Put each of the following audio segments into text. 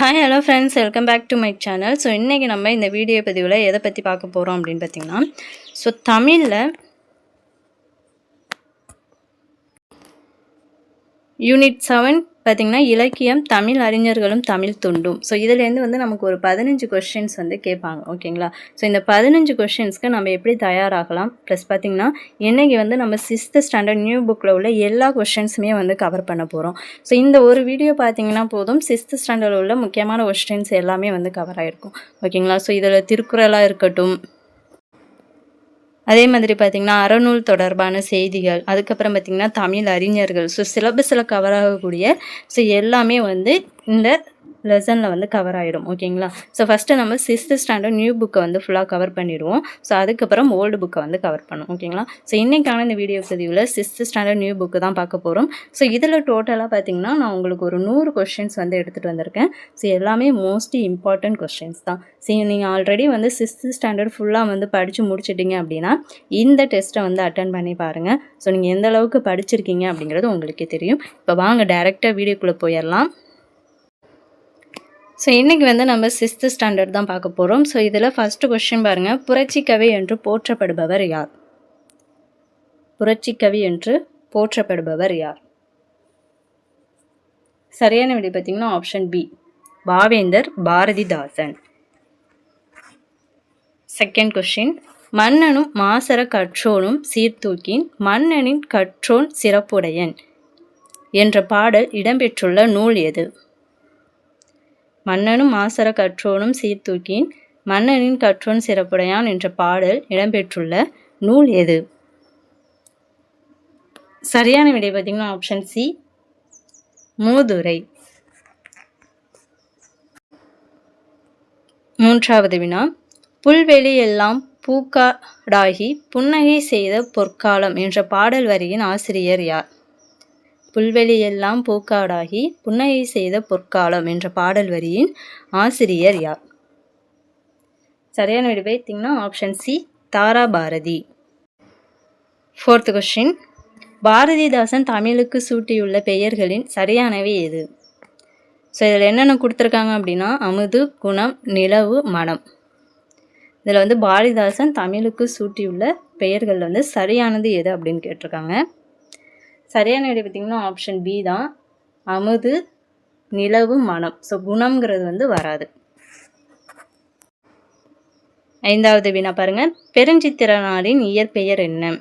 Hi hello friends, welcome back to my channel. So இன்றைக்கி நம்ம இந்த வீடியோ பதிவில் எதை பற்றி பார்க்க போகிறோம் அப்படின்னு பார்த்திங்கன்னா, ஸோ தமிழில் யூனிட் 7 பார்த்திங்கன்னா இலக்கியம், தமிழ் அறிஞர்களும் தமிழ் துண்டும். ஸோ இதுலேருந்து நமக்கு ஒரு 15 கொஷின்ஸ் கேட்பாங்க, ஓகேங்களா? ஸோ இந்த 15 கொஷின்ஸ்க்கு நம்ம எப்படி தயாராகலாம், ப்ளஸ் பார்த்திங்கன்னா இன்றைக்கி நம்ம 6th ஸ்டாண்டர்ட் நியூ புக்கில் உள்ள எல்லா கொஷின்ஸுமே கவர் பண்ண போகிறோம். ஸோ இந்த ஒரு வீடியோ பார்த்திங்கன்னா போதும், 6th ஸ்டாண்டர்டில் உள்ள முக்கியமான கொஷின்ஸ் எல்லாமே கவர் ஆகிருக்கும், ஓகேங்களா? ஸோ இதில் திருக்குறளாக இருக்கட்டும், அதே மாதிரி பார்த்திங்கன்னா அறநூல் தொடர்பான செய்திகள், அதுக்கப்புறம் பார்த்திங்கன்னா தமிழ் அறிஞர்கள், ஸோ சிலபஸில் கவர் ஆகக்கூடிய ஸோ எல்லாமே இந்த லெசனில் கவர் ஆகிடும், ஓகேங்களா? ஸோ ஃபஸ்ட்டு நம்ம 6th ஸ்டாண்டர்ட் நியூ புக்கை ஃபுல்லாக கவர் பண்ணிடுவோம். ஸோ அதுக்கப்புறம் ஓல்டு புக்கை கவர் பண்ணும், ஓகேங்களா? ஸோ இன்றைக்கான இந்த வீடியோ பதிவில் 6th ஸ்டாண்டர்ட் நியூ புக்கு தான் பார்க்க போகிறோம். ஸோ இதில் டோட்டலாக பார்த்திங்கன்னா நான் உங்களுக்கு ஒரு 100 கொஷின்ஸ் எடுத்துகிட்டு வந்திருக்கேன். ஸோ எல்லாமே மோஸ்ட்லி இம்பார்ட்டன்ட் கொஷின்ஸ் தான். ஸோ நீங்கள் ஆல்ரெடி 6th ஸ்டாண்டர்ட் ஃபுல்லாக படித்து முடிச்சிட்டிங்க அப்படின்னா இந்த டெஸ்ட்டை அட்டன் பண்ணி பாருங்கள். ஸோ நீங்கள் எந்த அளவுக்கு படிச்சிருக்கீங்க அப்படிங்கிறது உங்களுக்கே தெரியும். இப்போ வாங்க டைரெக்டாக வீடியோக்குள்ளே போயிடலாம். ஸோ இன்றைக்கி நம்ம 6th ஸ்டாண்டர்ட் தான் பார்க்க போகிறோம். ஸோ இதில் ஃபஸ்ட்டு கொஸ்டின் பாருங்கள், புரட்சிக்கவி என்று போற்றப்படுபவர் யார்? புரட்சிக்கவி என்று போற்றப்படுபவர் யார்? சரியான விடை பார்த்திங்கன்னா ஆப்ஷன் பி, பாவேந்தர் பாரதிதாசன். செகண்ட் கொஸ்டின், மன்னனும் மாசற கற்றோனும் சீர்தூக்கின் மன்னனின் கற்றோன் சிறப்புடையன் என்ற பாடல் இடம்பெற்றுள்ள நூல் எது? மன்னனும் மாசற கற்றோனும் சீர்தூக்கின் மன்னனின் கற்றோன் சிறப்புடையான் என்ற பாடல் இடம்பெற்றுள்ள நூல் எது? சரியான விடை பார்த்திங்கன்னா ஆப்ஷன் சி, மூதுரை. மூன்றாவது வினா, புல்வெளி எல்லாம் பூக்காடாகி புன்னகை செய்த பொற்காலம் என்ற பாடல் வரியின் ஆசிரியர் யார்? புல்வெளி எல்லாம் பூக்காடாகி புன்னகை செய்த பொற்காலம் என்ற பாடல் வரியின் ஆசிரியர் யார்? சரியான விடை பார்த்திங்கன்னா option C, Thara Bharathi. Fourth question, Bharathidasan தமிழுக்கு சூட்டியுள்ள பெயர்களின் சரியானவை எது? ஸோ இதில் என்னென்ன கொடுத்துருக்காங்க அப்படின்னா அமுது, குணம், நிலவு, மனம். இதில் பாரதிதாசன் தமிழுக்கு சூட்டியுள்ள பெயர்கள் சரியானது எது அப்படின்னு கேட்டிருக்காங்க. சரியான விடை பார்த்திங்கன்னா ஆப்ஷன் பி தான், அமுது, நிலவு, மனம். ஸோ குணம்ங்கிறது வராது. ஐந்தாவது வினா பாருங்கள், பெருஞ்சித்திரனாரின் இயற்பெயர் என்ன?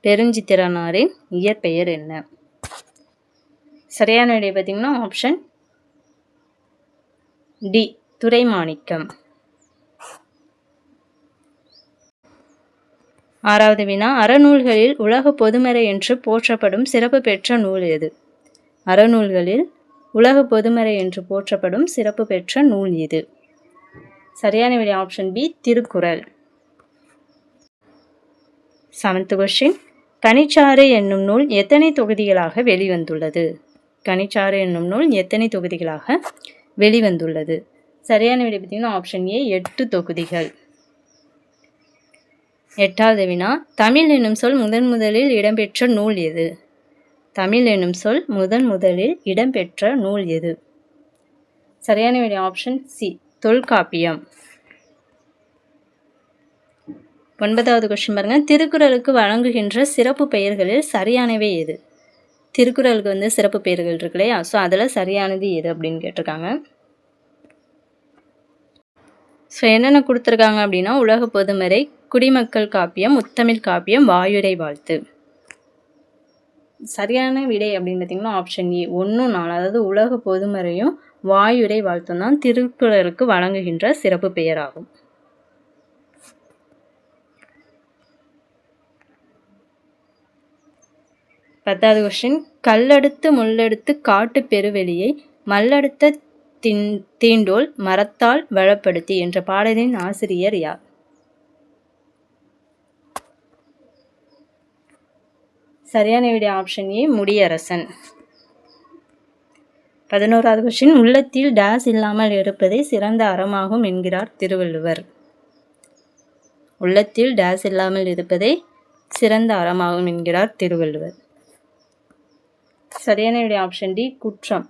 பெருஞ்சித்திரனாரின் இயற்பெயர் என்ன? சரியான விடை பார்த்திங்கன்னா ஆப்ஷன் டி, துரைமாணிக்கம். ஆறாவது வினா, அறநூல்களில் உலக பொதுமறை என்று போற்றப்படும் சிறப்பு பெற்ற நூல் எது? அறநூல்களில் உலக பொதுமறை என்று போற்றப்படும் சிறப்பு பெற்ற நூல் எது? சரியான விடை option B, Thirukkural. Seventh question, Kanichaaru என்னும் நூல் எத்தனை தொகுதிகளாக வெளிவந்துள்ளது? கனிச்சாறு என்னும் நூல் எத்தனை தொகுதிகளாக வெளிவந்துள்ளது? சரியான விடை பார்த்தீங்கன்னா ஆப்ஷன் ஏ, 8 தொகுதிகள். எட்டாவது வினா, தமிழ் என்னும் சொல் முதலில் இடம்பெற்ற நூல் எது? தமிழ் என்னும் சொல் முதலில் இடம்பெற்ற நூல் எது? சரியான விடை ஆப்ஷன் சி, தொல்காப்பியம். ஒன்பதாவது கொஸ்டின் பாருங்க, திருக்குறளுக்கு வழங்குகின்ற சிறப்பு பெயர்களில் சரியானவை எது? திருக்குறளுக்கு சிறப்பு பெயர்கள் இருக்கு இல்லையா, ஸோ அதில் சரியானது எது அப்படின்னு கேட்டிருக்காங்க. ஸோ என்னென்ன கொடுத்துருக்காங்க அப்படின்னா உலக பொதுமறை, குடிமக்கள் காப்பியம், முத்தமிழ் காப்பியம், வாயுரை வாழ்த்து. சரியான விடை அப்படின்னு பார்த்தீங்கன்னா ஆப்ஷன் ஏ, 1, 4. அதாவது உலக பொதுமறையும் வாயுரை வாழ்த்தும் தான் திருக்குறளுக்கு வழங்குகின்ற சிறப்பு பெயர் ஆகும். பத்தாவது கொஸ்டின், கல்லெடுத்து முள்ளெடுத்து காட்டு பெருவெளியை மல்லெடுத்த தீண்டோல் மரத்தால் வளப்படுத்தி என்ற பாடலின் ஆசிரியர் யார்? சரியான விடை ஆப்ஷன் ஏ, முடியரசன். 11வது கொஸ்டின், உள்ளத்தில் டேஸ் இல்லாமல் இருப்பதே சிறந்த அறமாகும் என்கிறார் திருவள்ளுவர். உள்ளத்தில் டேஸ் இல்லாமல் இருப்பதே சிறந்த அறமாகும் என்கிறார் திருவள்ளுவர். சரியான விடை ஆப்ஷன் டி, குற்றம்.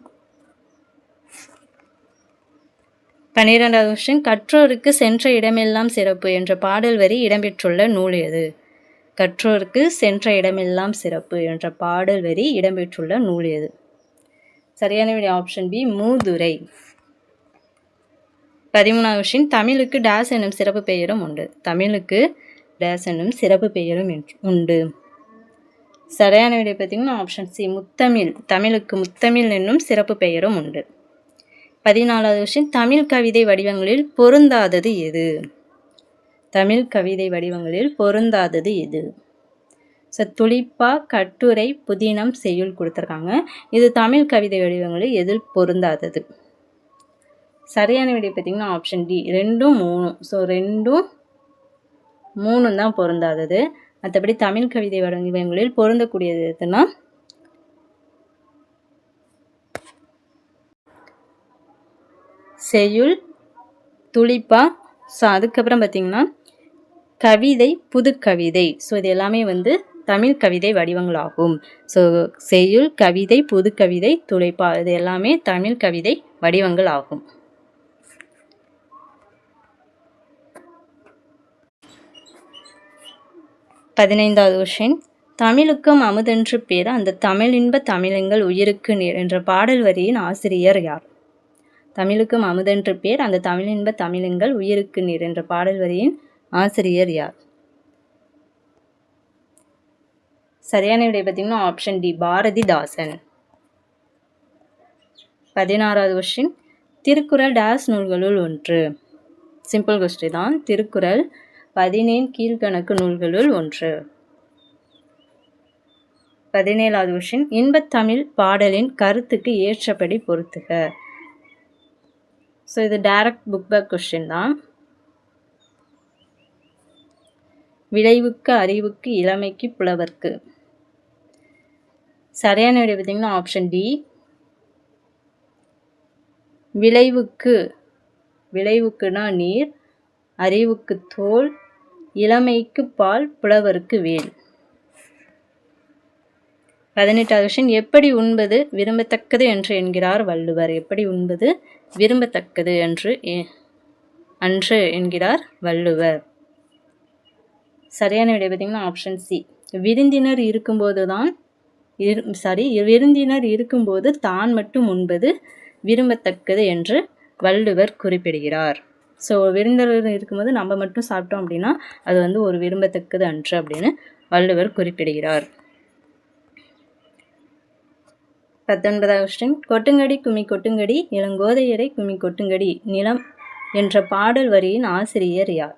12வது கொஸ்டின், கற்றோருக்கு சென்ற இடமெல்லாம் சிறப்பு என்ற பாடல் வரி இடம்பெற்றுள்ள நூல் எது? கற்றோருக்கு சென்ற இடமெல்லாம் சிறப்பு என்ற பாடல் வரி இடம்பெற்றுள்ள நூல் எது? சரியான விடை ஆப்ஷன் பி, மூதுரை. 13வது கொஸ்டின், தமிழுக்கு டேஸ் என்னும் சிறப்பு பெயரும் உண்டு. தமிழுக்கு டேஸ் என்னும் சிறப்பு பெயரும் உண்டு. சரியான விடை பார்த்தீங்கன்னா ஆப்ஷன் சி, முத்தமிழ். தமிழுக்கு முத்தமிழ் என்னும் சிறப்பு பெயரும் உண்டு. 14வது கொஸ்டின், தமிழ் கவிதை வடிவங்களில் பொருந்தாதது எது? தமிழ் கவிதை வடிவங்களில் பொருந்தாதது எது? ஸோ துளிப்பா, கட்டுரை, புதினம், செய்யுள் கொடுத்துருக்காங்க. இது தமிழ் கவிதை வடிவங்களில் எதில் பொருந்தாதது? சரியான விடை பார்த்தீங்கன்னா ஆப்ஷன் டி, 2, 3. ஸோ 2, 3 தான் பொருந்தாதது. மற்றபடி தமிழ் கவிதை வடிவங்களில் பொருந்தக்கூடியது எதுனா செய்யுள், துளிப்பா. ஸோ அதுக்கப்புறம் பார்த்திங்கன்னா கவிதை, புதுக்கவிதை. ஸோ இது எல்லாமே வந்து தமிழ் கவிதை வடிவங்களாகும். ஸோ செய்யுள், கவிதை, புதுக்கவிதை, துளிப்பா இது எல்லாமே தமிழ் கவிதை வடிவங்கள் ஆகும். 15வது கொஸ்டின், தமிழுக்கும் அமுதென்று பேர் அந்த தமிழின்ப தமிழெங்கள் உயிருக்கு நேர் என்ற பாடல் வரியின் ஆசிரியர் யார்? தமிழுக்கும் அமுதென்று பேர் அந்த தமிழின்ப தமிழெங்கள் உயிருக்கு நேர் என்ற பாடல் வரியின் ஆசிரியர் யார்? சரியான விடை பார்த்தீங்கன்னா ஆப்ஷன் டி, பாரதிதாசன். 16வது கொஸ்டின், திருக்குறள் டேஸ் நூல்களுள் ஒன்று. சிம்பிள் கொஸ்டின் தான். திருக்குறள் 17 கீழ்கணக்கு நூல்களுள் ஒன்று. 17வது கொஸ்டின், இன்பத்தமிழ் பாடலின் கருத்துக்கு ஏற்றபடி பொருத்துக. ஸோ இது டைரக்ட் புக் பேக் கொஸ்டின் தான். விளைவுக்கு, அறிவுக்கு, இளமைக்கு, புலவர்க்கு. சரியான விடை பார்த்தீங்கன்னா ஆப்ஷன் டி, விளைவுக்கு. விளைவுக்குனா நீர், அறிவுக்கு தோல், இளமைக்கு பால், புலவருக்கு வேல். 18வது கொஸ்டின், எப்படி உண்பது விரும்பத்தக்கது என்று என்கிறார் வள்ளுவர்? எப்படி உண்பது விரும்பத்தக்கது அன்று என்கிறார் வள்ளுவர்? சரியான விடை பார்த்தீங்கன்னா ஆப்ஷன் சி, விருந்தினர் இருக்கும்போது தான் மட்டும் உண்பது விரும்பத்தக்கது என்று வள்ளுவர் குறிப்பிடுகிறார். ஸோ விருந்தினர் இருக்கும்போது நம்ம மட்டும் சாப்பிட்டோம் அப்படின்னா அது வந்து ஒரு விரும்பத்தக்கது அன்று அப்படின்னு வள்ளுவர் குறிப்பிடுகிறார். 19வது கொஸ்டின், கொட்டுங்கடி கும்மி கொட்டுங்கடி இளங்கோதையரை கும்மி கொட்டுங்கடி நிலம் என்ற பாடல் வரியின் ஆசிரியர் யார்?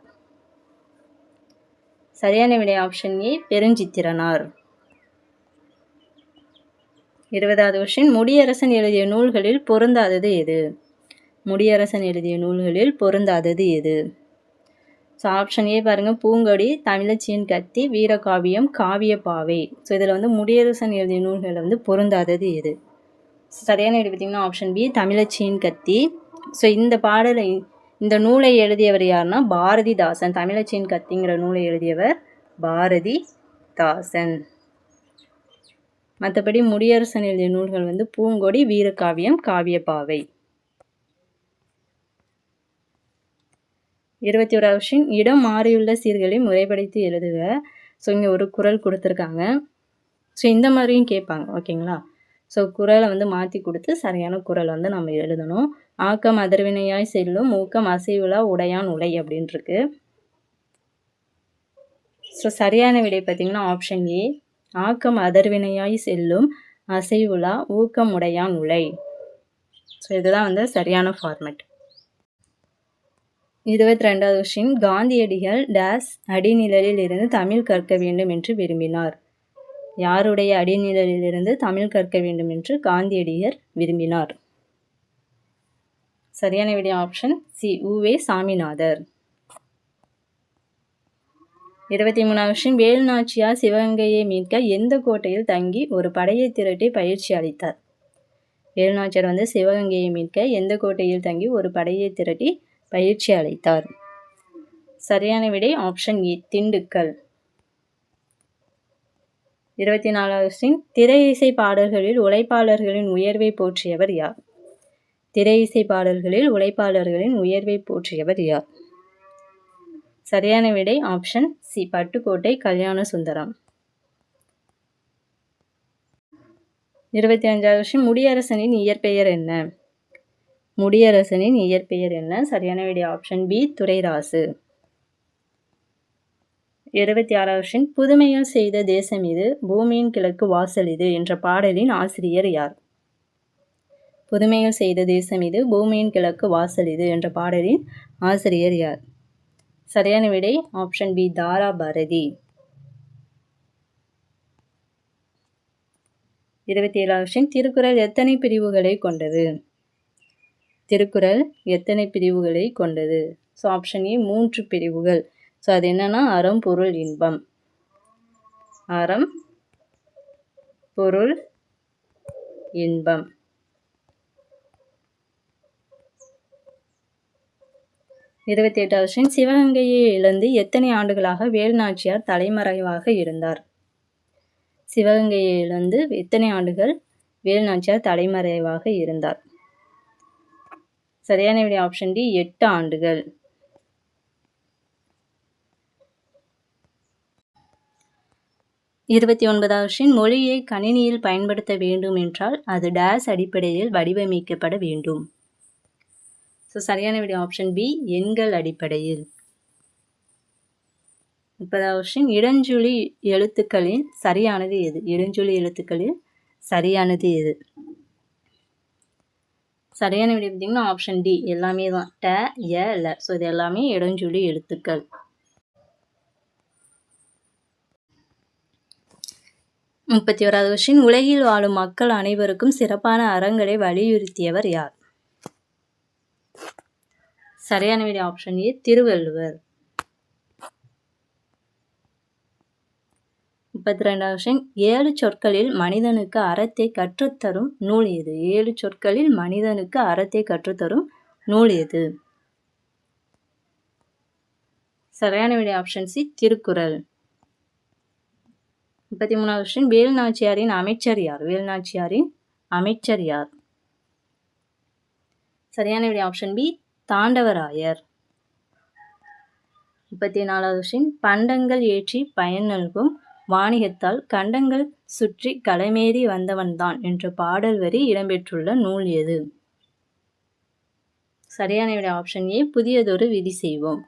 சரியான விடை ஆப்ஷன் ஏ, பெருஞ்சித்திரனார். 20வது கொஸ்டின், முடியரசன் எழுதிய நூல்களில் பொருந்தாதது எது? முடியரசன் எழுதிய நூல்களில் பொருந்தாதது எது? ஸோ ஆப்ஷன் ஏ பாருங்கள், பூங்கொடி, தமிழச்சியின் கத்தி, வீரகாவியம், காவியப்பாவை. ஸோ இதில் வந்து முடியரசன் எழுதிய நூல்களில் வந்து பொருந்தாதது எது? சரியான விடை பார்த்திங்கன்னா ஆப்ஷன் பி, தமிழச்சியின் கத்தி. ஸோ இந்த நூலை எழுதியவர் யாருன்னா பாரதிதாசன். தமிழச்சியின் கத்திங்கிற நூலை எழுதியவர் பாரதிதாசன். மற்றபடி முடியரசன் எழுதிய நூல்கள் வந்து பூங்கொடி, வீரகாவியம், காவியப்பாவை. 21வது கொஸ்டின், இடம் மாறியுள்ள சீர்களை முறைப்படுத்தி எழுதுக. ஸோ இங்கே ஒரு குறள் கொடுத்துருக்காங்க. ஸோ இந்த மாதிரியும் கேட்பாங்க, ஓகேங்களா? ஸோ குறளை வந்து மாற்றி கொடுத்து சரியான குறள் வந்து நம்ம எழுதணும். ஆக்கம் அதர்வினையாய் செல்லும், ஊக்கம் அசைவுலா உடையான் உலை அப்படின்ட்டுருக்கு. ஸோ சரியான விடை பார்த்திங்கன்னா ஆப்ஷன் ஏ, ஆக்கம் அதர்வினையாய் செல்லும், அசைவுலா, ஊக்கம் உடையான் உலை. ஸோ இதுதான் வந்து சரியான ஃபார்மேட். 22வது கொஸ்டின், காந்தியடிகள் டேஸ் அடிநிழலில் இருந்து தமிழ் கற்க வேண்டும் என்று விரும்பினார்? யாருடைய அடிநிழலில் இருந்து தமிழ் கற்க வேண்டும் என்று காந்தியடிகள் விரும்பினார்? சரியான விடை ஆப்ஷன் சி, உவே சாமிநாதர். 23வது கொஸ்டின், வேலுநாச்சியார் சிவகங்கையை மீட்க எந்த கோட்டையில் தங்கி ஒரு படையை திரட்டி பயிற்சி அளித்தார்? வேலுநாச்சியார் வந்து சிவகங்கையை மீட்க எந்த கோட்டையில் தங்கி ஒரு படையை திரட்டி பயிற்சி அளித்தார்? சரியான விடை ஆப்ஷன் ஏ, திண்டுக்கல். 24வது கொஸ்டின், திரை இசை பாடல்களில் உழைப்பாளர்களின் உயர்வை போற்றியவர் யார்? திரை இசை பாடல்களில் உழைப்பாளர்களின் உயர்வை போற்றியவர் யார்? சரியான விடை option C, Pattukkottai Kalyana Sundaram. 25வது question, முடியரசனின் இயற்பெயர் என்ன? முடியரசனின் இயற்பெயர் என்ன? சரியான விடை ஆப்ஷன் பி, துரைராசு. 26வது கொஸ்டின், புதுமையில் செய்த தேசம் இது, பூமியின் கிழக்கு வாசல் இது என்ற பாடலின் ஆசிரியர் யார்? புதுமையில் செய்த தேசம் இது, பூமியின் கிழக்கு வாசல் இது என்ற பாடலின் ஆசிரியர் யார்? சரியான விடை ஆப்ஷன் பி, தாரா பாரதி. 27வது கொஸ்டின், திருக்குறள் எத்தனை பிரிவுகளை கொண்டது? திருக்குறள் எத்தனை பிரிவுகளை கொண்டது? ஸோ ஆப்ஷன் ஏ 3 பிரிவுகள். ஸோ அது என்னன்னா அறம், பொருள், இன்பம். அறம், பொருள், இன்பம். 28வது கொஸ்டின், சிவகங்கையை இழந்து எத்தனை ஆண்டுகளாக வேலுநாச்சியார் தலைமறைவாக இருந்தார்? சிவகங்கையை இழந்து எத்தனை ஆண்டுகள் வேலுநாச்சியார் தலைமறைவாக இருந்தார்? சரியான விடை ஆப்ஷன் டி, 8 ஆண்டுகள். 29வது கொஸ்டின், மொழியை கணினியில் பயன்படுத்த வேண்டும் என்றால் அது டேஸ் அடிப்படையில் வடிவமைக்கப்பட வேண்டும்? ஸோ சரியான விடை ஆப்ஷன் பி, எண்கள் அடிப்படையில். 30வது கொஸ்டின், இடஞ்சுழி எழுத்துக்களில் சரியானது எது? இடஞ்சுழி எழுத்துக்களில் சரியானது எது? சரியான விடை பார்த்தீங்கன்னா ஆப்ஷன் டி, எல்லாமே தான். ட, ய, ல. ஸோ இது எல்லாமே இடஞ்சுழி எழுத்துக்கள். 31வது கொஸ்டின், உலகில் வாழும் மக்கள் அனைவருக்கும் சிறப்பான அறங்களை வலியுறுத்தியவர் யார்? சரியான விடை ஆப்ஷன் ஏ, திருவள்ளுவர். 32வது கொஸ்டின், 7 சொற்களில் மனிதனுக்கு அறத்தை கற்றுத்தரும் நூல் எது? 7 சொற்களில் மனிதனுக்கு அறத்தை கற்றுத்தரும் நூல் எது? சரியான விடை ஆப்ஷன் சி, திருக்குறள். 33வது கொஸ்டின், வேலுநாச்சியாரின் அமைச்சர் யார்? வேலுநாச்சியாரின் அமைச்சர் யார்? சரியான விடை ஆப்ஷன் பி, தாண்டவராயர். 34வது கொஸ்டின், பண்டங்கள் ஏற்றி பயன் நல்கும் வாணிகத்தால் கண்டங்கள் சுற்றி களமேறி வந்தவன்தான் என்ற பாடல் வரி இடம்பெற்றுள்ள நூல் எது? சரியான விடை ஆப்ஷன் ஏ, புதியதொரு விதி செய்வோம்.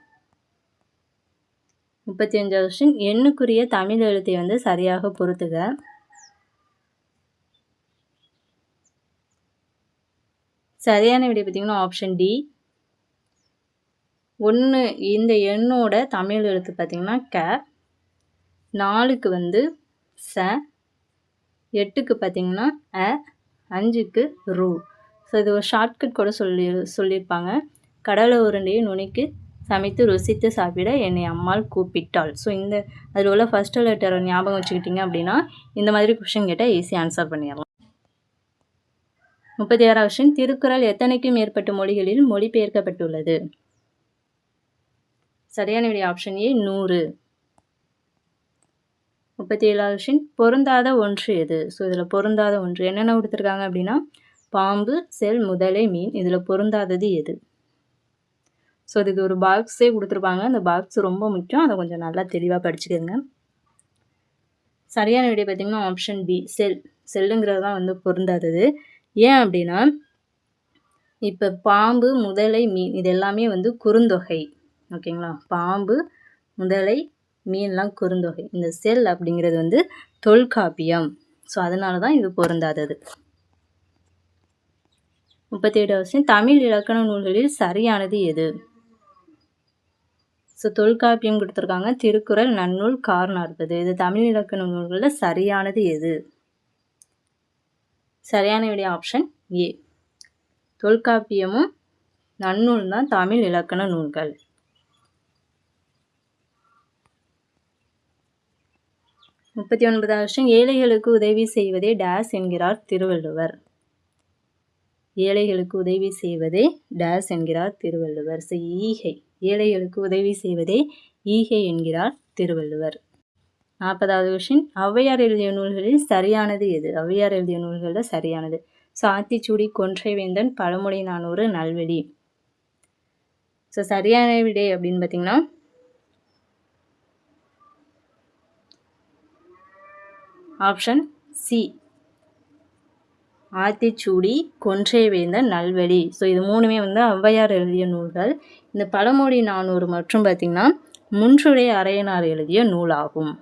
35வது கொஸ்டின், எண்ணுக்குரிய தமிழ் எழுத்தை சரியாக பொருத்துக. சரியான விடை பார்த்தீங்கன்னா ஆப்ஷன் டி, 1 இந்த எண்ணோட தமிழ் எழுத்து பார்த்தீங்கன்னா க, 4க்கு ச, 8க்கு பார்த்தீங்கன்னா அ, 5க்கு ரு. ஸோ இது ஒரு ஷார்ட்கட் கூட சொல்லியிருப்பாங்க. கடலை உருண்டையை நுனிக்கு சமைத்து ருசித்து சாப்பிட என்னை அம்மாள் கூப்பிட்டாள். ஸோ இந்த அதில் உள்ள ஃபர்ஸ்ட் லெட்டரை ஞாபகம் வச்சுக்கிட்டிங்க அப்படின்னா இந்த மாதிரி கொஷின் கேட்டால் ஈஸியாக ஆன்சர் பண்ணிடலாம். 36வது கொஸ்டின், திருக்குறள் எத்தனைக்கும் மேற்பட்ட மொழிகளில் மொழிபெயர்க்கப்பட்டுள்ளது? சரியான விடை ஆப்ஷன் ஏ, 100. 37வது கொஸ்டின், பொருந்தாத ஒன்று எது? ஸோ இதில் பொருந்தாத ஒன்று என்னென்ன கொடுத்துருக்காங்க அப்படின்னா பாம்பு, செல், முதலை, மீன். இதில் பொருந்தாதது எது? ஸோ இதுக்கு ஒரு பாக்ஸே கொடுத்துருப்பாங்க. அந்த பாக்ஸ் ரொம்ப முக்கியம், அதை கொஞ்சம் நல்லா தெளிவாக படிச்சுக்கோங்க. சரியான விடை பார்த்திங்கன்னா ஆப்ஷன் பி, செல். செல்லுங்கிறது தான் பொருந்தாதது. ஏன் அப்படின்னா இப்போ பாம்பு, முதலை, மீன் இது எல்லாமே குறுந்தொகை. ஓகேங்களா? பாம்பு, முதலை, மீன்லாம் குறுந்தொகை. இந்த செல் அப்படிங்கிறது தொல்காப்பியம். ஸோ அதனால தான் இது பொருந்தாதது. 37வது கொஸ்டின், தமிழ் இலக்கண நூல்களில் சரியானது எது? ஸோ தொல்காப்பியம் கொடுத்துருக்காங்க, திருக்குறள், நன்னூல், காரணாற்பது. இது தமிழ் இலக்கண நூல்களில் சரியானது எது? சரியான விடை ஆப்ஷன் ஏ, தொல்காப்பியமும் நன்னூல் தான் தமிழ் இலக்கண நூல்கள். 39வது கொஸ்டின், ஏழைகளுக்கு உதவி செய்வதே டேஸ் என்கிறார் திருவள்ளுவர். ஏழைகளுக்கு உதவி செய்வதே டேஸ் என்கிறார் திருவள்ளுவர். ஸோ ஈகை. ஏழைகளுக்கு உதவி செய்வதே ஈகை என்கிறார் திருவள்ளுவர். 40வது கொஸ்டின், ஔவையார் எழுதிய நூல்களில் சரியானது எது? ஔவையார் எழுதிய நூல்களில் சரியானது. ஸோ ஆத்திச்சூடி, கொன்றைவேந்தன், பழமொழி 400, நல்வழி. ஸோ சரியான விடை அப்படின்னு பார்த்தீங்கன்னா ஆப்ஷன் சி, ஆத்திச்சூடி, கொன்றைவேந்தன், நல்வழி. ஸோ இது 3மே வந்து ஔவையார் எழுதிய நூல்கள். இந்த பழமொழி 400 மற்றும் பார்த்திங்கன்னா முன்றுரை அரையனார் எழுதிய நூலாகும்.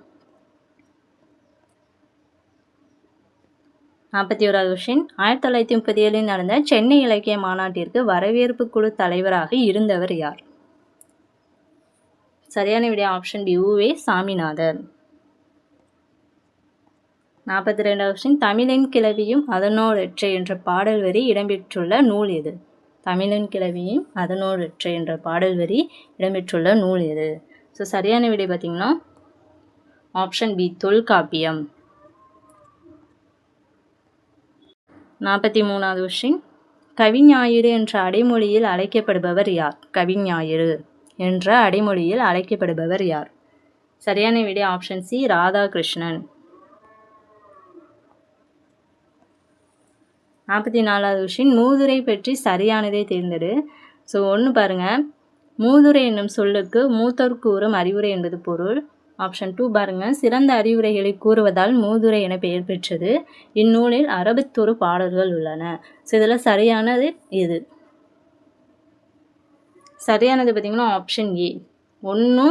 41வது கொஸ்டின், 1937 நடந்த சென்னை இலக்கிய மாநாட்டிற்கு வரவேற்பு குழு தலைவராக இருந்தவர் யார்? சரியான விடை ஆப்ஷன் பி, உவே சாமிநாதன். 42வது கொஸ்டின், தமிழின் கிளவியும் அதனோடொற்றை என்ற பாடல் வரி இடம்பெற்றுள்ள நூல் எது? தமிழின் கிளவியும் அதனோடொற்றை என்ற பாடல் வரி இடம்பெற்றுள்ள நூல் எது? ஸோ சரியான விடை பார்த்திங்கன்னா ஆப்ஷன் பி, தொல்காப்பியம். 43வது கொஸ்டின், கவிஞாயிறு என்ற அடைமொழியில் அழைக்கப்படுபவர் யார்? கவிஞாயிறு என்ற அடைமொழியில் அழைக்கப்படுபவர் யார்? சரியான விடை ஆப்ஷன் சி, ராதாகிருஷ்ணன். 44வது கொஸ்டின், மூதுரை பற்றி சரியானதை தேர்ந்தெடு. ஸோ ஒன்று பாருங்கள், மூதுரை என்னும் சொல்லுக்கு மூத்தோர் கூறும் அறிவுரை என்பது பொருள். ஆப்ஷன் 2 பாருங்கள், சிறந்த அறிவுரைகளை கூறுவதால் மூதுரை என பெயர் பெற்றது. இந்நூலில் 61 பாடல்கள் உள்ளன. ஸோ இதில் சரியானது எது? சரியானது பார்த்திங்கன்னா ஆப்ஷன் ஏ, 1,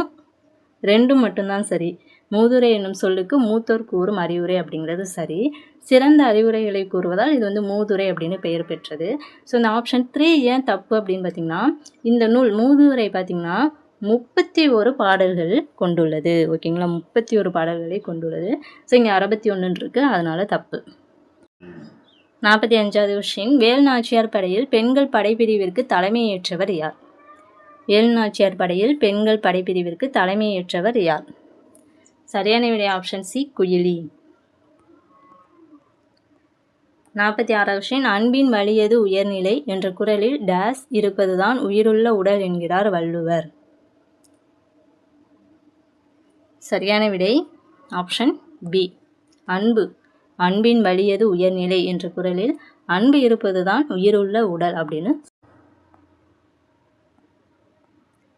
2 மட்டும்தான் சரி. மூதுரை என்னும் சொல்லுக்கு மூத்தோர் கூறும் அறிவுரை அப்படிங்கிறது சரி. சிறந்த அறிவுரைகளை கூறுவதால் இது வந்து மூதுரை அப்படின்னு பெயர் பெற்றது. ஸோ இந்த ஆப்ஷன் 3 ஏன் தப்பு அப்படின்னு பார்த்திங்கன்னா, இந்த நூல் மூதுரை பார்த்திங்கன்னா 31 பாடல்கள் கொண்டுள்ளது. ஓகேங்களா, 31 பாடல்களை கொண்டுள்ளது. ஸோ இங்கே 61 இருக்குது, அதனால் தப்பு. 45வது கொஸ்டின், வேல்நாச்சியார் படையில் பெண்கள் படைப்பிரிவிற்கு தலைமையேற்றவர் யார்? வேல்நாச்சியார் படையில் பெண்கள் படைப்பிரிவிற்கு தலைமையேற்றவர் யார்? சரியான விடை ஆப்ஷன் சி, குயிலி. 46வது கொஸ்டின், அன்பின் வலியது உயர்நிலை என்ற குறளில் டேஸ் இருப்பதுதான் உயிருள்ள உடல் என்கிறார் வள்ளுவர். சரியான விடை ஆப்ஷன் பி, அன்பு. அன்பின் வலியது உயர்நிலை என்ற குறளில் அன்பு இருப்பதுதான் உயிருள்ள உடல் அப்படின்னு.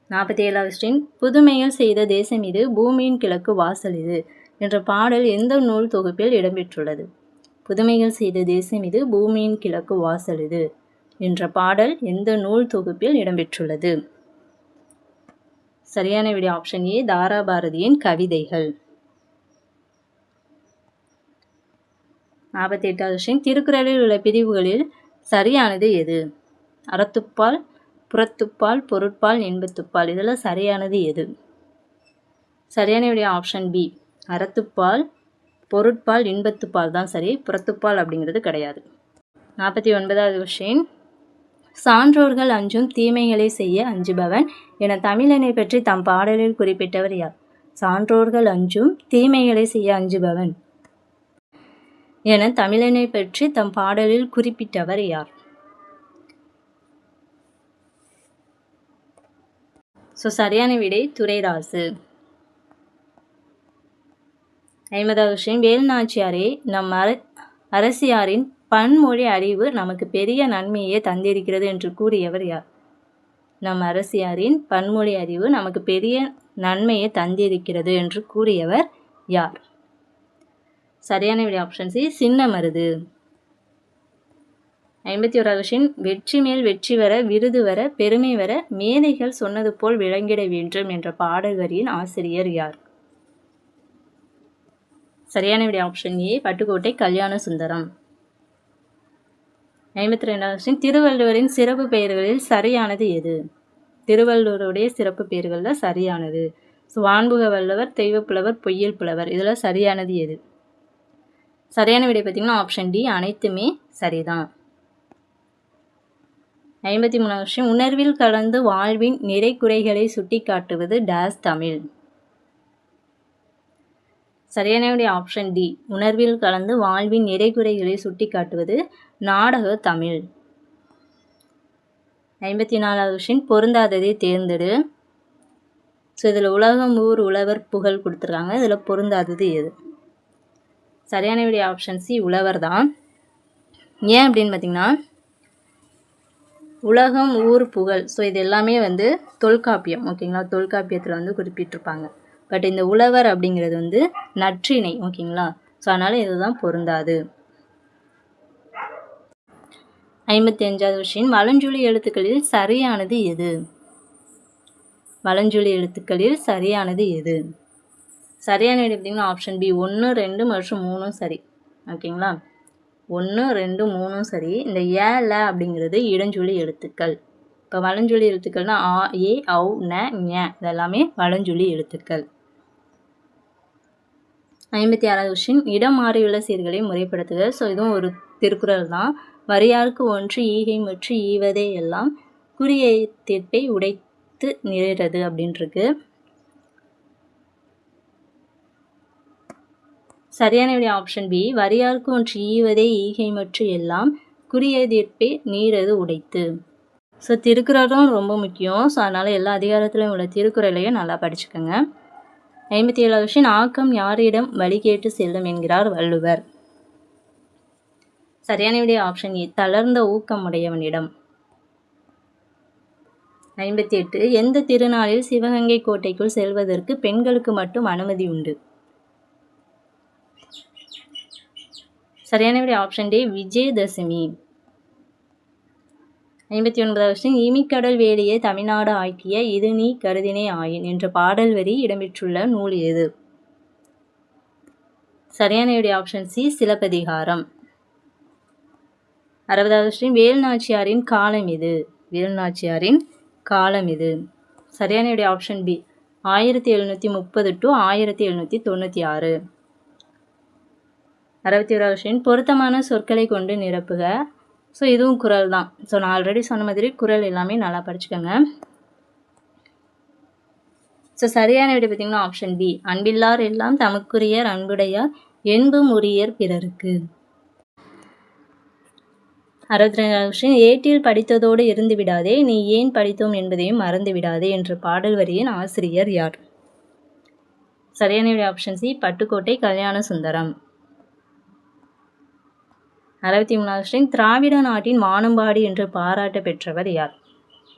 47வது கொஸ்டின், புதுமையில் செய்த தேசம் இது, பூமியின் கிழக்கு வாசல் இது என்ற பாடல் எந்த நூல் தொகுப்பில் இடம்பெற்றுள்ளது? புதுமையில் செய்த தேசம் இது, பூமியின் கிழக்கு வாசல் இது என்ற பாடல் எந்த நூல் தொகுப்பில் இடம்பெற்றுள்ளது? சரியான விடை ஆப்ஷன் ஏ, தாராபாரதியின் கவிதைகள். 48வது கொஸ்டின், திருக்குறளில் உள்ள பிரிவுகளில் சரியானது எது? அறத்துப்பால், புறத்துப்பால், பொருட்பால், இன்பத்துப்பால். இதில் சரியானது எது? சரியான விடை ஆப்ஷன் பி, அறத்துப்பால், பொருட்பால், இன்பத்துப்பால் தான் சரி. புறத்துப்பால் அப்படிங்கிறது கிடையாது. 49வது கொஸ்டின், சான்றோர்கள் அஞ்சும் தீமைகளை செய்ய அஞ்சுபவன் என தமிழனை பற்றி தம் பாடலில் குறிப்பிட்டவர் யார்? சான்றோர்கள் அஞ்சும் தீமைகளை செய்ய அஞ்சுபவன் என தமிழனை பற்றி தம் பாடலில் குறிப்பிட்டவர் யார்? ஸோ சரியான விடை துரைராசு. 50வது கொஸ்டின், வேல்நாச்சியாரே நம் அரசியாரின் பன்மொழி அறிவு நமக்கு பெரிய நன்மையை தந்திருக்கிறது என்று கூறியவர் யார்? நம் அரசியாரின் பன்மொழி அறிவு நமக்கு பெரிய நன்மையை தந்திருக்கிறது என்று கூறியவர் யார்? சரியான விடை ஆப்ஷன் சி, சின்னமருது. 51வது கொஸ்டின், வெற்றி மேல் வெற்றி வர, விருது வர, பெருமை வர, மேதைகள் சொன்னது போல் விளங்கிட வேண்டும் என்ற பாடல் வரியின் ஆசிரியர் யார்? சரியான விடை ஆப்ஷன் ஏ, பட்டுக்கோட்டை கல்யாண சுந்தரம். 52வது கொஸ்டின், திருவள்ளுவரின் சிறப்பு பெயர்களில் சரியானது எது? திருவள்ளுவருடைய சிறப்பு பெயர்களில் சரியானது. வான்புக வல்லவர், தெய்வப்புலவர், பொய்யல் புலவர். இதில் சரியானது எது? சரியான விடை பார்த்திங்கன்னா ஆப்ஷன் டி, அனைத்துமே சரிதான். 53வது கொஸ்டின், உணர்வில் கலந்து வாழ்வின் நிறை குறைகளை சுட்டி காட்டுவது டேஸ் தமிழ். சரியான விடை ஆப்ஷன் டி, உணர்வில் கலந்து வாழ்வின் நிறை குறைகளை சுட்டி காட்டுவது நாடக தமிழ். 54வது கொஸ்டின், பொருந்தாததை தேர்ந்தெடு. ஸோ இதில் உலகம் ஊர் உழவர் புகழ் கொடுத்துருக்காங்க. இதில் பொருந்தாதது எது? சரியான விடை ஆப்ஷன் சி, உழவர் தான். ஏன் அப்படின்னு பார்த்திங்கன்னா உலகம் ஊர் புகழ். ஸோ இது எல்லாமே வந்து தொல்காப்பியம், ஓகேங்களா, தொல்காப்பியத்தில் வந்து குறிப்பிட்டிருப்பாங்க. பட் இந்த உழவர் அப்படிங்கிறது வந்து நற்றிணை, ஓகேங்களா. ஸோ அதனால் இதுதான் பொருந்தாது. 55வது கொஸ்டின், வலஞ்சுழி எழுத்துக்களில் சரியானது எது? வலஞ்சுழி எழுத்துக்களில் சரியானது எது? சரியான விடை பார்த்தீங்கன்னா ஆப்ஷன் பி 1, 2 மற்றும் 3 சரி, ஓகேங்களா. 1, 2, 3 சரி. இந்த ஏல அப்படிங்கிறது இடஞ்சுழி எழுத்துக்கள். இப்போ வலஞ்சுழி எழுத்துக்கள்னா ஆ, ஏ, ஔ, ந, ஞ இதெல்லாமே வலஞ்சுழி எழுத்துக்கள். 56வது கொஸ்டின், இடம் மாறியுள்ள சீர்களை முறைப்படுத்துக. ஸோ இதுவும் ஒரு திருக்குறள் தான். வரியாருக்கு ஒன்று ஈகை மற்றும் ஈவதே எல்லாம் குறிய தீர்ப்பை உடைத்து நிறைறது அப்படின்ட்டுருக்கு. சரியான விடை ஆப்ஷன் பி, வரியாருக்கு ஒன்று ஈவதே ஈகை மற்றும் எல்லாம் குறிய தீர்ப்பை நீரது உடைத்து. ஸோ திருக்குறளும் ரொம்ப முக்கியம். ஸோ அதனால் எல்லா அதிகாரத்திலையும் உள்ள திருக்குறளையும் நல்லா படிச்சுக்கோங்க. 57வது கொஸ்டின், ஆக்கம் யாரிடம் வழி கேட்டு செல்லும் என்கிறார் வள்ளுவர்? சரியான விடை ஆப்ஷன் ஏ, தளர்ந்த ஊக்கமுடையவனிடம். 58, எந்த திருநாளில் சிவகங்கை கோட்டைக்குள் செல்வதற்கு பெண்களுக்கு மட்டும் அனுமதி உண்டு? சரியான விடை ஆப்ஷன் டி, விஜயதசமி. 59வது கொஸ்டின், இமிக்கடல் வேலியை தமிழ்நாடு ஆக்கிய இது நீ கருதினே ஆயின் என்ற பாடல் வரி இடம்பெற்றுள்ள நூல் எது? சரியான விடை ஆப்ஷன் சி, சிலப்பதிகாரம். 60வது கொஸ்டின், வேலுநாச்சியாரின் காலம் எது? வேலுநாச்சியாரின் காலம் எது? சரியான விடை ஆப்ஷன் பி, 1730 to 1796. 61வது கொஸ்டின், பொருத்தமான சொற்களை கொண்டு நிரப்புக. ஸோ இதுவும் குறள் தான். ஸோ நான் ஆல்ரெடி சொன்ன மாதிரி குறள் எல்லாமே நல்லா படிச்சுக்கோங்க. ஸோ சரியான விடை பார்த்திங்கன்னா ஆப்ஷன் பி, அன்பில்லார் எல்லாம் தமக்குரியர் அன்புடையார் என்பும் உரியர் பிறருக்கு. 62வது கொஸ்டின், ஏட்டில் படித்ததோடு இருந்து விடாதே நீ ஏன் படித்தோம் என்பதையும் மறந்து விடாதே என்ற பாடல் வரியின் ஆசிரியர் யார்? சரியான விடை option C, Pattukkottai Kalyana Sundaram. 63வது question, திராவிட நாட்டின் வானம்பாடி என்று பாராட்ட பெற்றவர் யார்?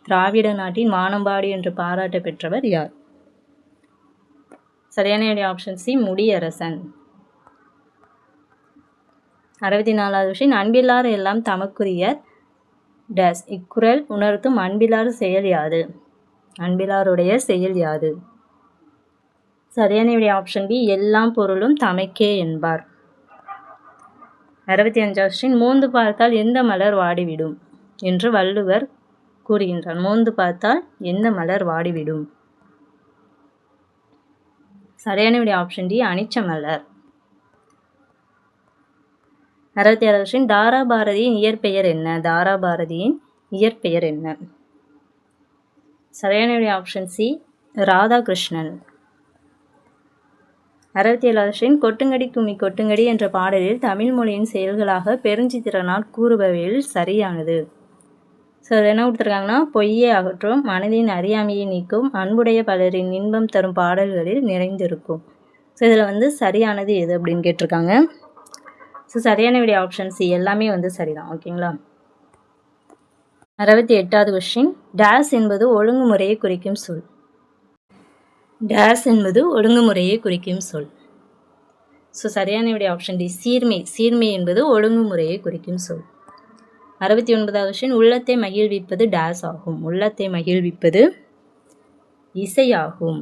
திராவிட நாட்டின் வானம்பாடி என்று பாராட்ட பெற்றவர் யார்? சரியான விடை ஆப்ஷன் சி, முடியரசன். 64வது கொஸ்டின், அன்பில்லார் எல்லாம் தமக்குரியர் டேஸ் இக்குறள் உணர்த்தும் அன்பிலார் செயல் யாது? அன்பிலாருடைய செயல் யாது? சரியான விடை ஆப்ஷன் பி, எல்லாம் பொருளும் தமக்கே என்பார். 65வது கொஸ்டின், மோந்து பார்த்தால் எந்த மலர் வாடிவிடும் என்று வள்ளுவர் கூறுகின்றார்? மோந்து பார்த்தால் எந்த மலர் வாடிவிடும்? சரியான விடை ஆப்ஷன் டி, அனிச்ச மலர். 67வது கொஸ்டின், தாராபாரதியின் இயற்பெயர் என்ன? தாராபாரதியின் இயற்பெயர் என்ன? சரியான விடை ஆப்ஷன் சி, ராதாகிருஷ்ணன். 67வது கொஸ்டின், கொட்டுங்கடி கும்மி கொட்டுங்கடி என்ற பாடலில் தமிழ் மொழியின் செயல்களாக பெருஞ்சித்திரனார் கூறுபவையில் சரியானது? ஸோ அது என்ன கொடுத்துருக்காங்கன்னா, பொய்யை அகற்றும், மனதின் அறியாமையை நீக்கும், அன்புடைய பலரின் இன்பம் தரும் பாடல்களில் நிறைந்திருக்கும். ஸோ இதில் வந்து சரியானது எது அப்படின்னு கேட்டிருக்காங்க. ஸோ சரியான விடை ஆப்ஷன் சி, எல்லாமே வந்து சரிதான், ஓகேங்களா. 68வது கொஸ்டின், டேஸ் என்பது ஒழுங்குமுறையை குறிக்கும் சொல். டேஸ் என்பது ஒழுங்குமுறையை குறிக்கும் சொல். ஸோ சரியான விடை ஆப்ஷன் டி, சீர்மை. சீர்மை என்பது ஒழுங்குமுறையை குறிக்கும் சொல். 69வது கொஸ்டின், உள்ளத்தை மகிழ்விப்பது டேஸ் ஆகும். உள்ளத்தை மகிழ்விப்பது இசையாகும்.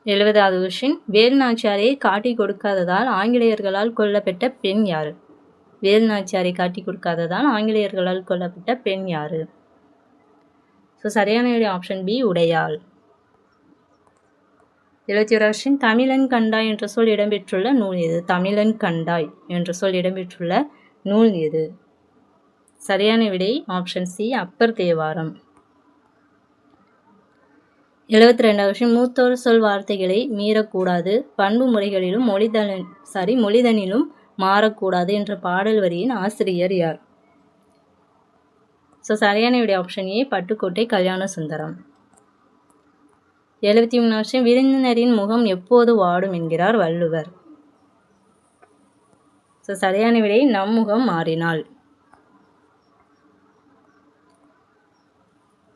70வது கொஸ்டின், வேலுநாச்சியாரை காட்டி கொடுக்காததால் ஆங்கிலேயர்களால் கொல்லப்பட்ட பெண் யாரு? வேலுநாச்சியாரை காட்டி கொடுக்காததால் ஆங்கிலேயர்களால் கொல்லப்பட்ட பெண் யாரு? ஸோ சரியான விடை ஆப்ஷன் பி, உடையாள். 71வது கொஸ்டின், தமிழன் கண்டாய் என்ற சொல் இடம்பெற்றுள்ள நூல் எது? தமிழன் கண்டாய் என்ற சொல் இடம்பெற்றுள்ள நூல் எது? சரியான விடை ஆப்ஷன் சி, அப்பர் தேவாரம். 72வது கொஸ்டின், மூத்தோர் சொல் வார்த்தைகளை மீறக்கூடாது, பண்பு முறைகளிலும் மொழிதனிலும் மாறக்கூடாது என்ற பாடல் வரியின் ஆசிரியர் யார்? ஸோ சரியான விடை ஆப்ஷன் ஏ, பட்டுக்கோட்டை கல்யாண சுந்தரம். 73வது கொஸ்டின், விருந்தினரின் முகம் எப்போது வாடும் என்கிறார் வள்ளுவர்? ஸோ சரியான விடை நம்முகம் மாறினாள்.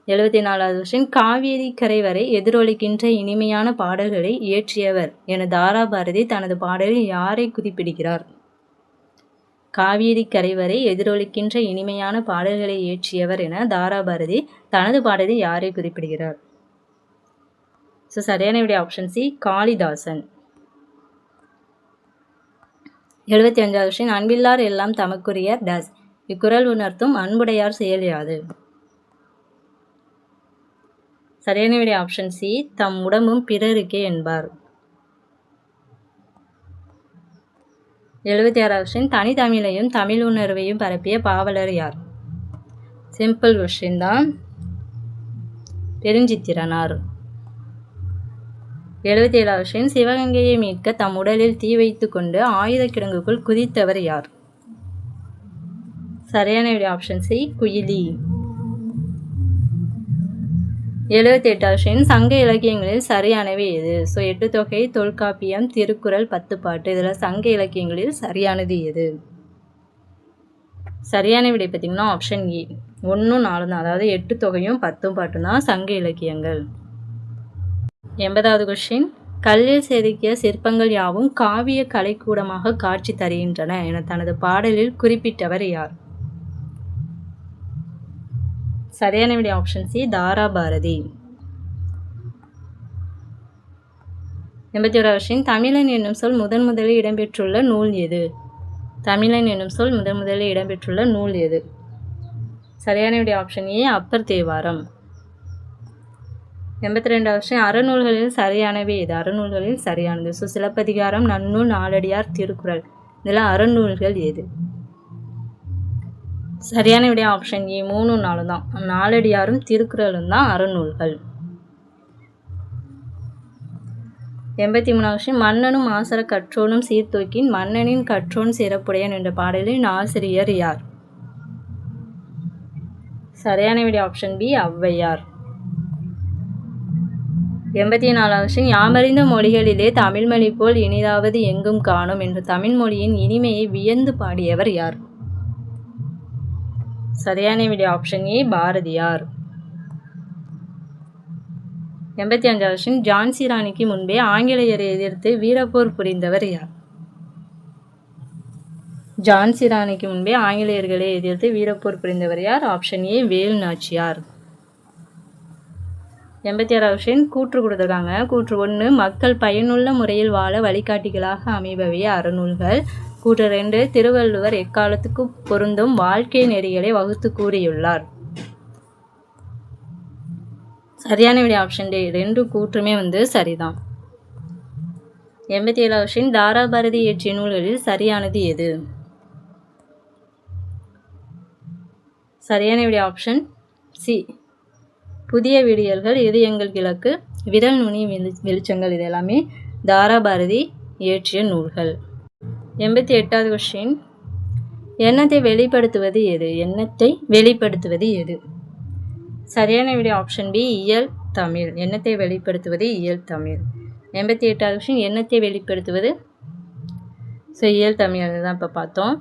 74வது கொஸ்டின், காவேரி கரை வரை எதிரொலிக்கின்ற இனிமையான பாடல்களை இயற்றியவர் என தாராபாரதி தனது பாடலில் யாரை குறிப்பிடுகிறார்? காவேரி கரை வரை எதிரொலிக்கின்ற இனிமையான பாடல்களை இயற்றியவர் என தாராபாரதி தனது பாடலில் யாரை குறிப்பிடுகிறார்? ஸோ சரியான விடை ஆப்ஷன் சி, காளிதாசன். 75வது கொஸ்டின், அன்பில்லார் எல்லாம் தமக்குரியர் டேஸ். இக்குறள் உணர்த்தும் அன்புடையார் செயல் யாது? சரியான விடை ஆப்ஷன் சி, தம் உடம்பும் பிறருக்கே என்பார். 76வது கொஸ்டின், தனித்தமிழையும் தமிழ் உணர்வையும் பரப்பிய பாவலர் யார்? சிம்பிள் கொஸ்டின் தான், பெருஞ்சித்திரனார். 77வது கொஸ்டின், சிவகங்கையை மீட்க தம் உடலில் தீ வைத்து கொண்டு ஆயுத கிடங்குக்குள் குதித்தவர் யார்? சரியான விடை ஆப்ஷன் சி, குயிலி. 78வது கொஸ்டின், சங்க இலக்கியங்களில் சரியானவை எது? ஸோ 8 தொகை, தொல்காப்பியம், திருக்குறள், 10 பாட்டு. இதில் சங்க இலக்கியங்களில் சரியானது எது? சரியான விடை பார்த்திங்கன்னா ஆப்ஷன் ஏ, 1, 4 தான். அதாவது 8 தொகையும் 10 பாட்டும் தான் சங்க இலக்கியங்கள். 80வது கொஸ்டின், கல்லில் செதுக்கிய சிற்பங்கள் யாவும் காவிய கலைக்கூடமாக காட்சி தருகின்றன என தனது பாடலில் குறிப்பிட்டவர் யார்? சரியான விடை ஆப்ஷன் சி, தாராபாரதி. 81வது கொஸ்டின், தமிழன் என்னும் சொல் முதலில் இடம்பெற்றுள்ள நூல் எது? தமிழன் என்னும் சொல் முதலில் இடம்பெற்றுள்ள நூல் எது? சரியான விடை ஆப்ஷன் ஏ, அப்பர் தேவாரம். 82வது கொஸ்டின், அறநூல்களில் சரியானவை எது? அறநூல்களில் சரியானது. ஸோ சிலப்பதிகாரம், நன்னூல், நாலடியார், திருக்குறள். இதில் அறநூல்கள் எது? சரியான விடை ஆப்ஷன் ஏ, 3, 4 தான். நாலடியாரும் திருக்குறளும் தான் அறநூல்கள். 83வது கொஸ்டின், மன்னனும் ஆசர கற்றோனும் சீர்தூக்கின் மன்னனின் கற்றோன் சிறப்புடையன் என்ற பாடலின் ஆசிரியர் யார்? சரியான விடை ஆப்ஷன் பி, ஔவையார். 84வது கொஸ்டின், யாமறிந்த மொழிகளிலே தமிழ்மொழி போல் இனிதாவது எங்கும் காணும் என்ற தமிழ் மொழியின் இனிமையை வியந்து பாடியவர் யார்? சரியான விடை ஆப்ஷன் ஏ, பாரதியார். 85வது கொஸ்டின், ஜான்சி ராணிக்கு முன்பே ஆங்கிலேயரை எதிர்த்து வீரப்போர் புரிந்தவர் யார்? ஜான்சி ராணிக்கு முன்பே ஆங்கிலேயர்களை எதிர்த்து வீரப்போர் புரிந்தவர் யார்? Option A, Velu Nachiyar. 86வது கொஸ்டின், கூற்று கொடுத்துருக்காங்க. கூற்று 1, மக்கள் பயனுள்ள முறையில் வாழ வழிகாட்டிகளாக அமைபவையே அறநூல்கள். கூற்று 2, திருவள்ளுவர் எக்காலத்துக்கு பொருந்தும் வாழ்க்கை நெறிகளை வகுத்து கூறியுள்ளார். சரியான விடை ஆப்ஷன் டே, 2 கூற்றுமே சரிதான். 87வது கொஸ்டின், தாராபாரதி இயற்றிய நூல்களில் சரியானது எது? சரியான விடை ஆப்ஷன் சி, புதிய விடியல்கள், இது எங்கள் கிழக்கு, விரல் நுனி வெளிச்சங்கள். இது எல்லாமே தாராபாரதி இயற்றிய நூல்கள். 88வது கொஸ்டின், எண்ணத்தை வெளிப்படுத்துவது எது? எண்ணத்தை வெளிப்படுத்துவது எது? சரியான விடை ஆப்ஷன் பி, இயல் தமிழ். எண்ணத்தை வெளிப்படுத்துவது இயல் தமிழ். 88வது கொஸ்டின், எண்ணத்தை வெளிப்படுத்துவது ஸோ இயல் தமிழ். அதுதான் இப்போ பார்த்தோம்.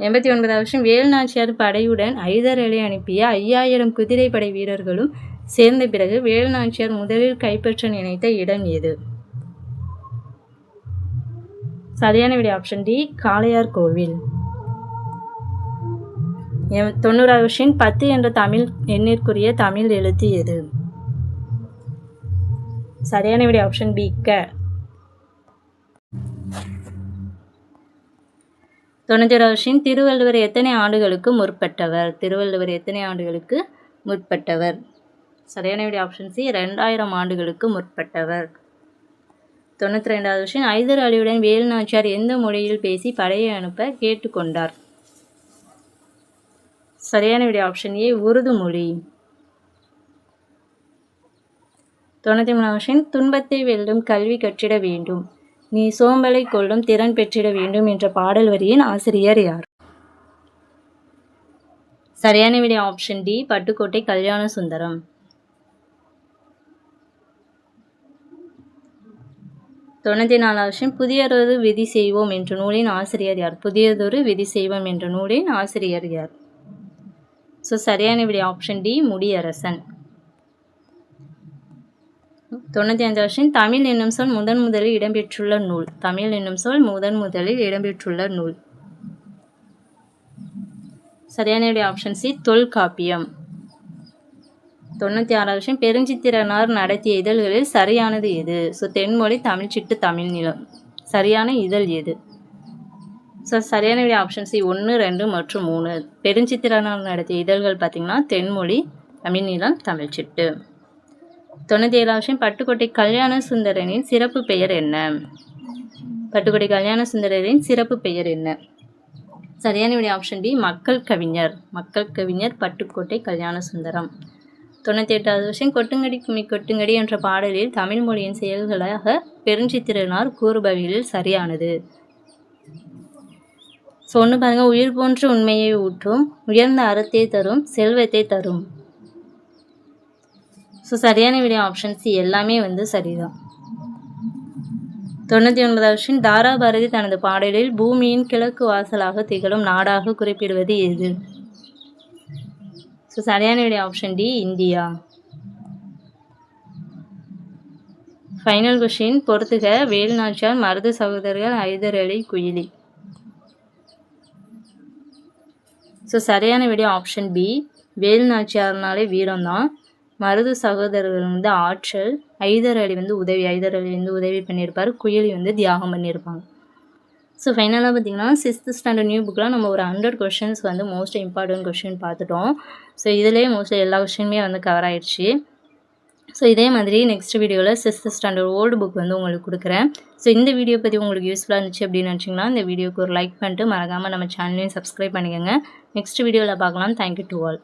89வது கொஸ்டின், வேலுநாச்சியார் படையுடன் ஐதர் அலி அனுப்பிய 5000 குதிரைப்படை வீரர்களும் சேர்ந்த பிறகு வேலுநாச்சியார் முதலில் கைப்பற்ற நினைத்த இடம் எது? சரியான விடை ஆப்ஷன் டி, காளையார் கோவில். 90வது கொஸ்டின், 10 என்ற தமிழ் எண்ணிற்குரிய தமிழ் எழுத்து எது? சரியான விடை ஆப்ஷன் பி, க. 91வது கொஸ்டின், திருவள்ளுவர் எத்தனை ஆண்டுகளுக்கு முற்பட்டவர்? திருவள்ளுவர் எத்தனை ஆண்டுகளுக்கு முற்பட்டவர்? சரியான விடை ஆப்ஷன் சி, 2000 ஆண்டுகளுக்கு முற்பட்டவர். 92வது கொஸ்டின், ஐதர் அலியுடன் வேலுநாச்சியார் எந்த மொழியில் பேசி படையை அனுப்ப கேட்டுக்கொண்டார்? சரியான விடை ஆப்ஷன் ஏ, உருது மொழி. 93வது கொஸ்டின், துன்பத்தை வெல்லும் கல்வி கற்றிட வேண்டும், நீ சோம்பலை கொள்ளும் திறன் பெற்றிட வேண்டும் என்ற பாடல் வரியின் ஆசிரியர் யார்? சரியான விடை ஆப்ஷன் டி, பட்டுக்கோட்டை கல்யாண சுந்தரம். 94வது விஷயம் புதியதொரு விதி செய்வோம் என்ற நூலின் ஆசிரியர் யார்? புதியதொரு விதி செய்வோம் என்ற நூலின் ஆசிரியர் யார்? ஸோ சரியான விடை ஆப்ஷன் டி முடியரசன். 95வது விஷயம் தமிழ் என்னும் சொல் முதலில் இடம்பெற்றுள்ள நூல். தமிழ் என்னும் சொல் முதலில் இடம்பெற்றுள்ள நூல். சரியான விடை ஆப்ஷன் சி தொல்காப்பியம். 96வது விஷயம் பெருஞ்சித்திரனார் நடத்திய இதழ்களில் சரியானது எது? ஸோ தென்மொழி, தமிழ்ச்சிட்டு, தமிழ் நிலம். சரியான இதழ் எது? ஸோ சரியான விடை ஆப்ஷன் சி 1, 2 மற்றும் 3. பெருஞ்சித்திரனார் நடத்திய இதழ்கள் பார்த்திங்கன்னா தென்மொழி, தமிழ் நிலம், தமிழ்ச்சிட்டு. 97வது விஷயம் பட்டுக்கோட்டை கல்யாண சுந்தரனின் சிறப்பு பெயர் என்ன? பட்டுக்கோட்டை கல்யாண சுந்தரரின் சிறப்பு பெயர் என்ன? சரியான விடை ஆப்ஷன் டி மக்கள் கவிஞர். மக்கள் கவிஞர் பட்டுக்கோட்டை கல்யாண சுந்தரம். 98வது விஷயம் கொட்டுங்கடி கும்மி கொட்டுங்கடி என்ற பாடலில் தமிழ் மொழியின் செயல்களாக பெருஞ்சித்திரனார் கூறுபவையில் சரியானது. ஸோ ஒன்று பாருங்கள், உயிர் போன்ற உண்மையை ஊற்றும், உயர்ந்த அறத்தை தரும், செல்வத்தை தரும். ஸோ சரியான விடை ஆப்ஷன் சி எல்லாமே சரிதான். 99வது விஷயம் தாராபாரதி தனது பாடலில் பூமியின் கிழக்கு வாசலாக திகழும் நாடாக குறிப்பிடுவது எது? ஸோ சரியான விடை option D India. Final question பொறுத்துக வேலுநாச்சியார், மருது சகோதரர்கள், ஹைதர் அலி, குயிலி. ஸோ சரியான விடை ஆப்ஷன் பி வேலுநாச்சியார்னாலே வீரம்தான், மருது சகோதரர்கள் ஆற்றல், ஹைதர் அலி உதவி, ஹைதர் அலி உதவி பண்ணியிருப்பார், குயிலி தியாகம் பண்ணியிருப்பாங்க. ஸோ ஃபைனலாக பார்த்திங்கன்னா 6th ஸ்டாண்டர்ட் நியூ புக்கில் நம்ம ஒரு 100 கொஷின்ஸ் மோஸ்ட் இம்பார்ட்டன்ட் கொஷின் பார்த்துட்டோம். ஸோ இதிலே மோஸ்ட்லி எல்லா கொஷினுமே கவர் ஆயிடுச்சு. ஸோ இதே மாதிரி நெக்ஸ்ட் வீடியோவில் 6th ஸ்டாண்டர்ட் ஓல்டு புக் உங்களுக்கு கொடுக்குறேன். ஸோ இந்த வீடியோ பற்றி உங்களுக்கு யூஸ்ஃபுல்லாக இருந்துச்சு அப்படின்னு நினச்சிங்கன்னா இந்த வீடியோக்கு ஒரு லைக் பண்ணிட்டு மறக்காமல் நம்ம சேனலையும் சப்ஸ்கிரைப் பண்ணிக்கோங்க. நெக்ஸ்ட் வீடியோவில் பார்க்கலாம். Thank you to all.